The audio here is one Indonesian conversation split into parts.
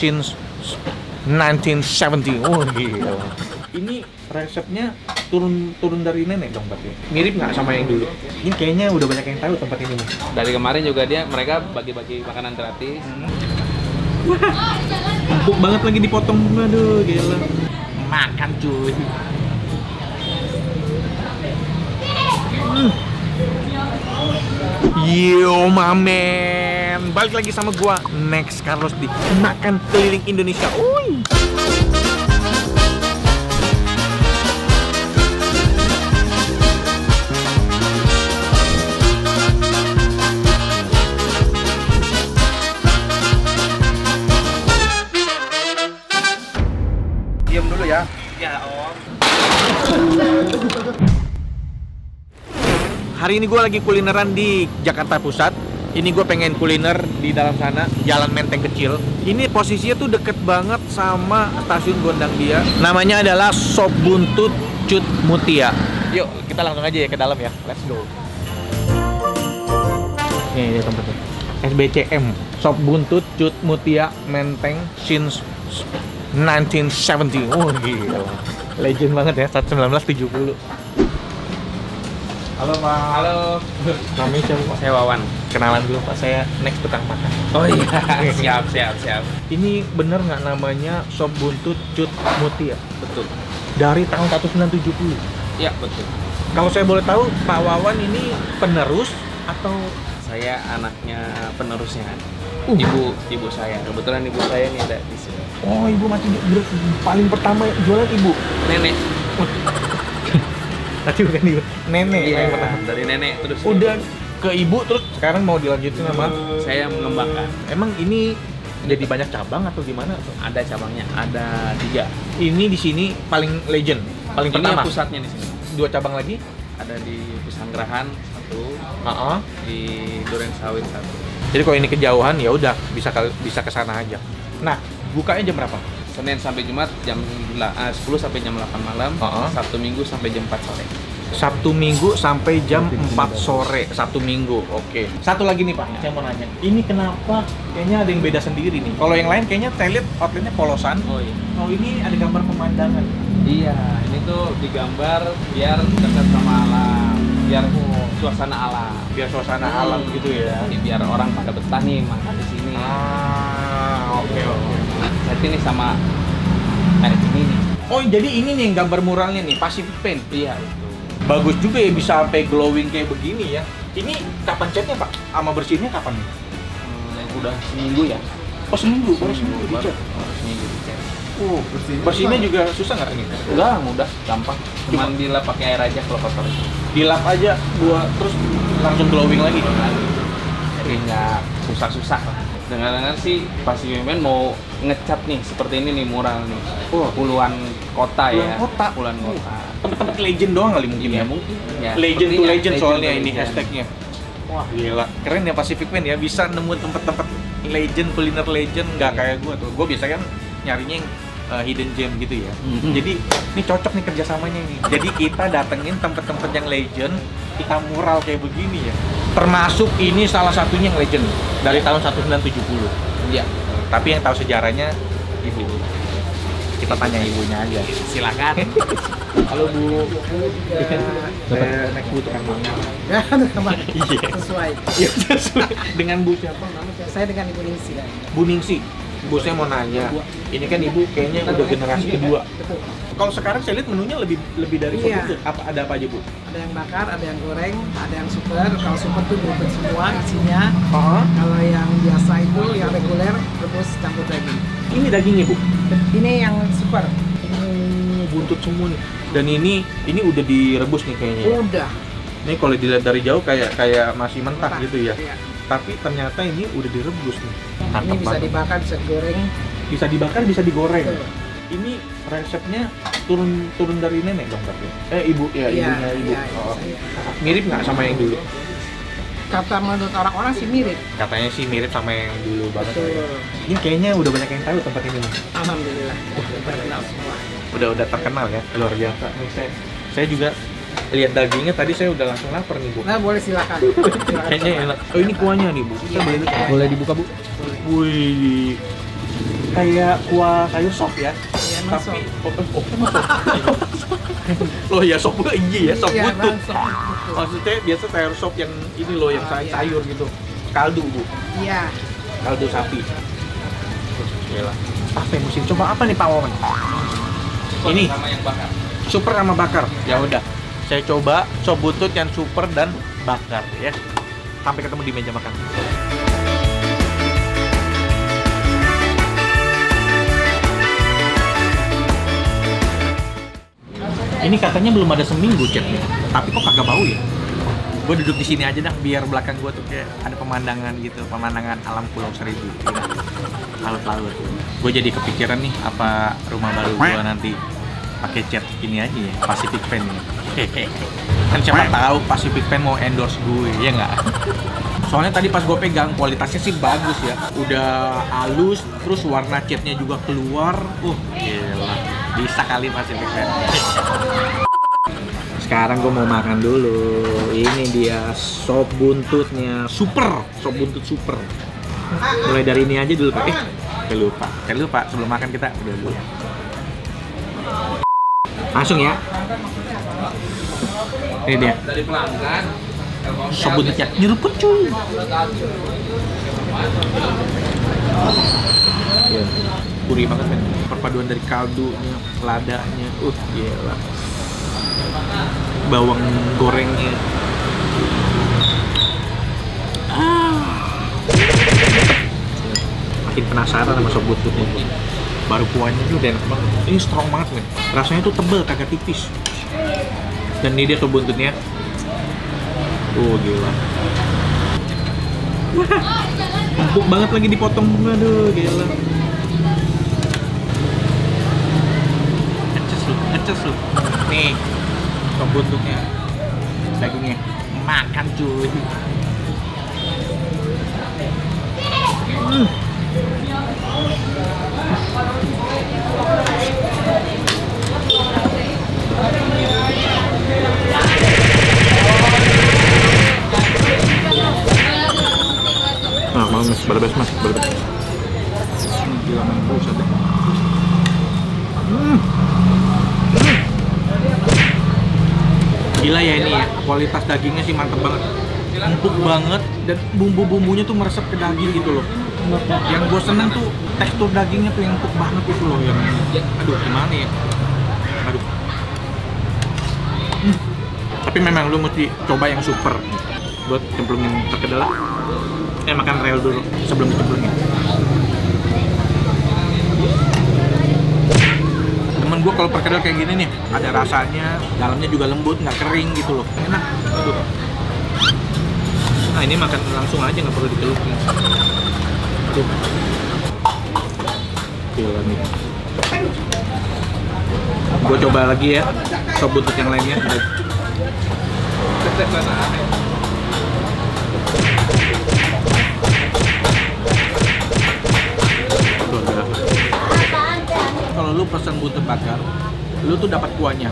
since 1970. Oh gila. Ini resepnya turun dari nenek dong berarti. Mirip nggak sama yang dulu? Ini kayaknya udah banyak yang tahu tempat ini. Dari kemarin juga mereka bagi-bagi makanan gratis. Empuk banget lagi dipotong. Aduh gila. Makan cuy. Yo mamen, balik lagi sama gua Next Carlos di Makan Keliling Indonesia. Uy. Diam dulu ya. Ya om. Hari ini gue lagi kulineran di Jakarta Pusat. Ini gue pengen kuliner di dalam sana, Jalan Menteng Kecil. Ini posisinya tuh deket banget sama stasiun Gondang Dia. Namanya adalah Sop Buntut Cut Mutia. Yuk, kita langsung aja ya ke dalam ya. Let's go. Ini tempatnya. SBCM, Sop Buntut Cut Mutia Menteng since 1970. Oh gila. Legend banget ya, 1970. Halo Pak. Halo. Namanya siapa Pak? Saya Wawan. Kenalan dulu Pak, saya Next tukang makan. Oh iya, siap. Ini bener nggak namanya Sop Buntut Cut Mutia? Betul. Dari tahun 1970? Iya, betul. Kalau saya boleh tahu, Pak Wawan ini penerus atau? Saya anaknya penerusnya. Ibu saya. Kebetulan ibu saya nih ada di sini. Oh, ibu masih paling pertama jualan ibu? Nenek. Tadi bukan ibu, nenek Iya, yang pertama. dari nenek terus. Udah ke ibu terus sekarang mau dilanjutin sama? Saya mengembangkan. Emang ini jadi banyak cabang atau gimana? Ada cabangnya, ada 3. Ini di sini paling legend, paling Ini pertama. yang pusatnya di sini. 2 cabang lagi? Ada di Pesanggerahan 1, di Duren Sawit 1. Jadi kalau ini kejauhan ya udah bisa ke sana aja. Nah, bukanya jam berapa? Senin sampai Jumat jam 10 sampai jam 8 malam, Sabtu Minggu sampai jam 4 sore. Sabtu Minggu sampai jam 4 sore. Sabtu Minggu, oke. Satu lagi nih Pak, saya mau nanya. Ini kenapa kayaknya ada yang beda sendiri nih? Kalau yang lain kayaknya saya lihat outletnya polosan. Oh iya. Oh ini ada gambar pemandangan. Iya, ini tuh digambar biar dekat sama alam, biar suasana alam. Biar suasana alam gitu ya. Jadi biar orang pada betah nih makan di sini. Oke. Jadi ini sama kayak ini nih. Oh jadi ini nih yang gambar muralnya nih, Pacific Paint. Iya, itu. Bagus juga ya bisa sampai glowing kayak begini ya. Ini kapan catnya Pak? Sama bersihnya kapan nih? Udah seminggu ya. Oh seminggu, baru seminggu Baru dicat. seminggu dicat. Bersihnya juga susah nggak ini? Enggak, mudah, gampang. Cuman dilap pakai air aja kalau kotor. Dilap aja, terus langsung glowing lagi. Jadi nggak susah-susah. Dengar-dengar sih Pacific Paint mau ngecat nih seperti ini nih mural nih. Puluhan kota ya. Puluhan kota. Tempat-tempat legend doang kali mungkin Iya, ya? mungkin. Ya, Legend to sepertinya legend soalnya to ini legend. hashtagnya. Wah gila, keren ya Pacific Paint ya, bisa nemuin tempat-tempat legend, kuliner legend, nggak kayak gue tuh. Gue biasa kan nyarinya yang hidden gem gitu ya. Jadi ini cocok nih kerjasamanya ini. Jadi kita datengin tempat-tempat yang legend, kita mural kayak begini ya. Termasuk ini salah satunya yang legend dari tahun 1970. Iya. Tapi yang tahu sejarahnya ibu. Kita tanya ibunya aja. Silakan. Halo Bu. Saya Next Bu tukang makan. Ya, sama. Iya. Sesuai. Iya sesuai. Dengan Bu siapa? Saya dengan Ibu Ningsi. Bu Ningsi. Bu saya mau nanya. Ini kan Ibu kayaknya udah generasi kedua. Betul. Kalau sekarang saya lihat menunya lebih dari Iya. itu. Ada apa aja Bu? Ada yang bakar, ada yang goreng, ada yang super. Kalau super tuh direbus semua isinya. Kalau yang biasa itu, yang reguler, rebus campur daging. Ini dagingnya Bu. Ini yang super. Buntut semua nih. Dan ini udah direbus nih kayaknya. ya. Udah. Ini kalau dilihat dari jauh kayak masih mentah gitu ya. Iya. Tapi ternyata ini udah direbus nih. Ini Mantap bisa banget. dibakar, bisa digoreng. Bisa dibakar, bisa digoreng. Betul. Ini resepnya turun dari nenek dong berarti. Ibu ya, Iya, ibunya ibu. iya, Oh. saya. Mirip nggak sama yang dulu? Kata menurut orang-orang sih mirip. Katanya sih mirip sama yang dulu banget. Betul. Ini kayaknya udah banyak yang tahu tempat ini nih. Alhamdulillah. Terkenal semua. Udah terkenal ya, luar biasa. Nih, saya juga lihat dagingnya tadi saya udah langsung lapar nih Bu. Nah, boleh silakan. Silakan Kayaknya coba. enak. Oh ini kuahnya nih Bu. Kita boleh dibuka Bu. Wih. kayak kuah sayur sop ya. Iya, Tapi emang sop. Loh ya sop iya ya, sop Iya, butut. sop butut. Maksudnya biasa sayur sop yang ini loh, yang sayur gitu. Kaldu, Bu. Iya. Kaldu sapi. Gila. Apa yang mesti coba apa nih Pak Wawan? Ini sama yang bakar. super sama bakar. Ya udah. Saya coba sop butut yang super dan bakar ya. Sampai ketemu di meja makan. Ini katanya belum ada seminggu chatnya, tapi kok kagak bau ya? Gue duduk di sini aja dah, biar belakang gue tuh kayak ada pemandangan gitu, pemandangan alam Pulau Seribu, gitu. Laut-laut. Gue jadi kepikiran nih, apa rumah baru gue nanti pakai chat ini aja ya, Pacific Fan ya. Kan siapa tahu Pacific Fan mau endorse gue, ya nggak? Soalnya tadi pas gue pegang kualitasnya sih bagus ya, udah halus, terus warna catnya juga keluar, gila, bisa kali Pacific Fan. Sekarang gue mau makan dulu. Ini dia sop buntutnya, super, sop buntut super. Mulai dari ini aja dulu Pak. Saya lupa. Sebelum makan kita udah dulu. Langsung ya. Ini dia. Dari pelanggan. Sop buntutnya nyeruput cuy. Gurih banget men. Perpaduan dari kaldunya, ladanya, gila. Bawang gorengnya. Makin penasaran sama sop buntutnya. Baru kuahnya juga enak banget. Ini strong banget men. Rasanya tuh tebel, kagak tipis. Dan ini dia sop buntutnya. Gila. Empuk banget lagi dipotong. Aduh, gila. Ngecus lu. Nih, sop buntutnya. Dagingnya. Makan cuy. Mas, berbes mas, berbes. Gila man, buset deh. Gila ya ini ya, kualitas dagingnya sih mantep banget. Empuk banget dan bumbu-bumbunya tuh meresap ke daging gitu loh. Yang gue seneng tuh tekstur dagingnya tuh yang empuk banget gitu loh. Yang, aduh gimana ya? Aduh. Tapi memang lu mesti coba yang super. Buat cemplungin perkedel. Makan rel dulu sebelum dicemplungin. Temen gue kalau perkedel kayak gini nih, ada rasanya, dalamnya juga lembut, nggak kering gitu loh, enak. Aduh. Nah ini makan langsung aja, nggak perlu dicelupin. Aduh. Gila nih. Gue coba lagi ya, sop buntut yang lainnya. Kalau lu pesan buntut bakar, lu tuh dapat kuahnya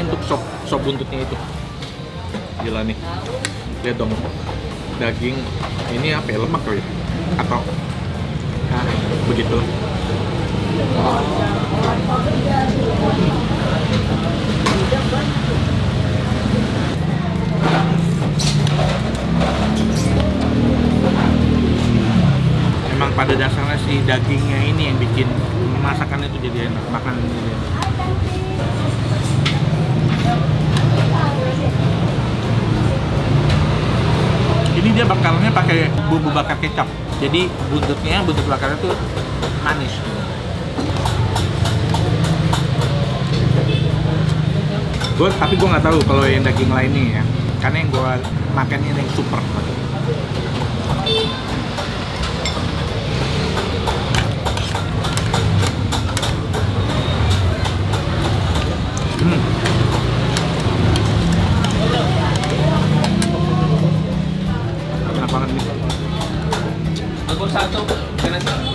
untuk sop buntutnya itu. Gila nih, lihat dong, daging ini apa ya, lemak kali ya? Atau begitu. Emang pada dasarnya si dagingnya ini yang bikin masakannya itu jadi enak, makanan jadi enak. Ini dia bakarnya pakai bumbu bakar kecap, jadi buntut bakarnya tuh manis. Tapi gue nggak tahu kalau yang daging lainnya ya, karena yang gue makan ini yang super. Enak banget nih. Aku satu, kena satu.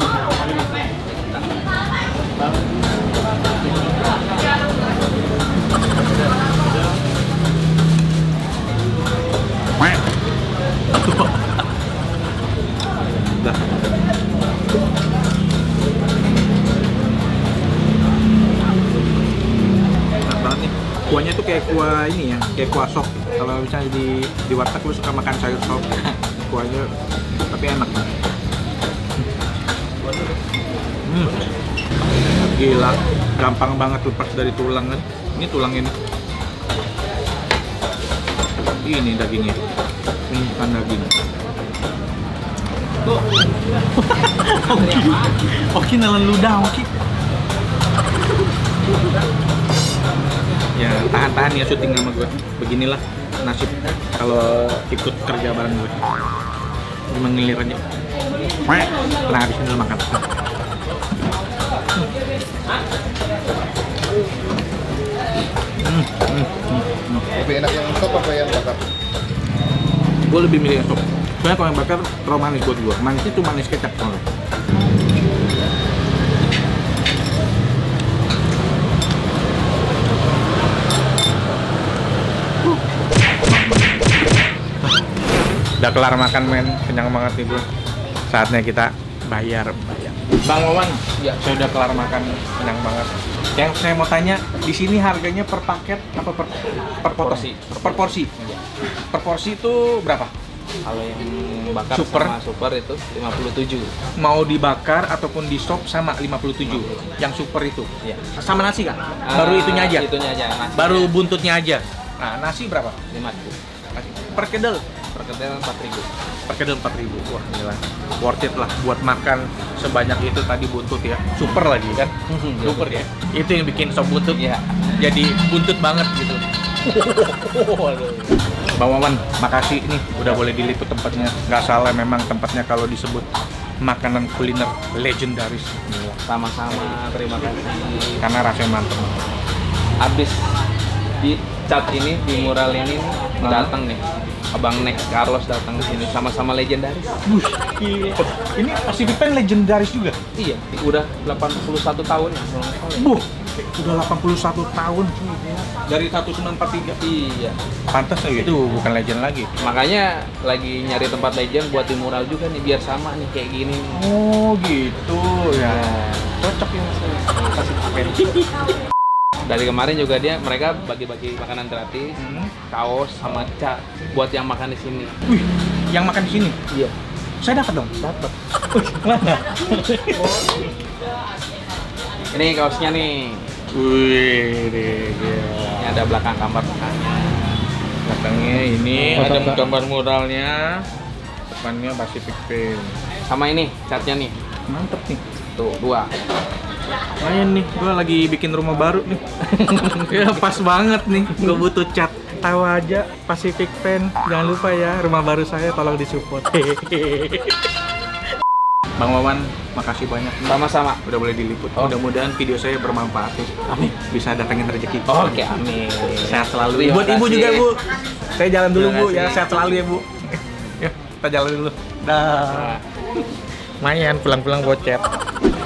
Kuahnya tuh kayak kuah ini ya, kayak kuah sop. Kalau misalnya di warteg lu suka makan sayur sop, kuahnya tapi enak banget. Gila, gampang banget lepas dari tulang kan. Ini tulang ini. Ini dagingnya. Ini bukan daging. Oke, nelen ludah, oke. Ya, tahan-tahan ya syuting sama gue. Beginilah nasib kalau ikut kerja bareng gue. Mengilir aja. Nah, habis ini makan. Lebih enak yang sop apa yang bakar? Gue lebih milih yang sop. Soalnya kalau yang bakar terlalu manis buat gue. Manisnya tuh manis kecap soalnya. Udah kelar makan men, kenyang banget nih gue. Saatnya kita bayar. Bang Wawan, ya saya udah kelar makan, kenyang banget. Yang saya mau tanya, di sini harganya per paket apa per potong? Per porsi. Per porsi itu berapa? Kalau yang bakar Super. sama super itu 57. Mau dibakar ataupun di sop sama 57. Yang super itu. Iya. Sama nasi kan? Baru itunya aja. Itunya aja. Nasi Baru buntutnya aja. Nah, nasi berapa? 5.000. Per kedel. Per kedel 4.000. Per kedel 4.000. Wah, gila. Worth it lah buat makan sebanyak itu tadi buntut ya. Super lagi kan? Super ya. Itu yang bikin sop buntut. Iya. Jadi buntut banget gitu. Bang Wawan, makasih nih udah boleh diliput tempatnya. Nggak salah memang tempatnya kalau disebut makanan kuliner legendaris. Sama-sama, terima kasih. Karena rasanya mantep. Abis di chat ini, di mural ini datang nih Abang Next Carlos datang ke sini sama-sama legendaris. Gila. Ini Pacific Pen legendaris juga? Iya, udah 81 tahun ya. Udah 81 tahun dari 1943. Iya. Pantas ya itu bukan legend lagi. Makanya lagi nyari tempat legend buat di mural juga nih biar sama nih kayak gini. Oh gitu ya. Cocok ya Mas. Pacific Pen. Dari kemarin juga mereka bagi-bagi makanan gratis, kaos sama cat buat yang makan di sini. Wih, yang makan di sini? Iya. Saya dapat dong. Dapat. Mana? Ini kaosnya nih. Wih, Ini ada belakang kamar makannya. belakangnya ini ada gambar muralnya. Depannya Pacific Pen. Sama ini catnya nih. Mantep nih. Tuh, 2. Lumayan nih, gue lagi bikin rumah baru nih. Ya pas banget nih, gue butuh cat. Tahu aja Pacific Pen, jangan lupa ya rumah baru saya tolong disupport. Bang Wawan, makasih banyak. Sama-sama. Udah boleh diliput. Mudah-mudahan video saya bermanfaat. Amin. Bisa datangin rezeki. Oke, amin. Sehat selalu. Terima Buat ibu kasih. juga bu. Saya jalan dulu Terima bu kasih. ya. Sehat selalu ya bu. Ya, kita jalan dulu. Dah. Lumayan pulang-pulang bocet.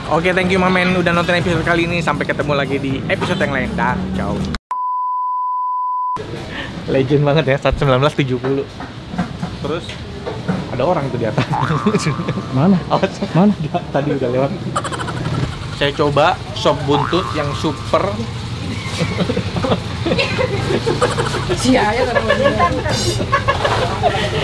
Oke, thank you Mamen udah nonton episode kali ini. Sampai ketemu lagi di episode yang lain. Dah, ciao. Legend banget ya, 1970. Terus ada orang tuh di atas. Mana? Awas, Mana? tadi udah lewat. Saya coba sop buntut yang super. Sia ya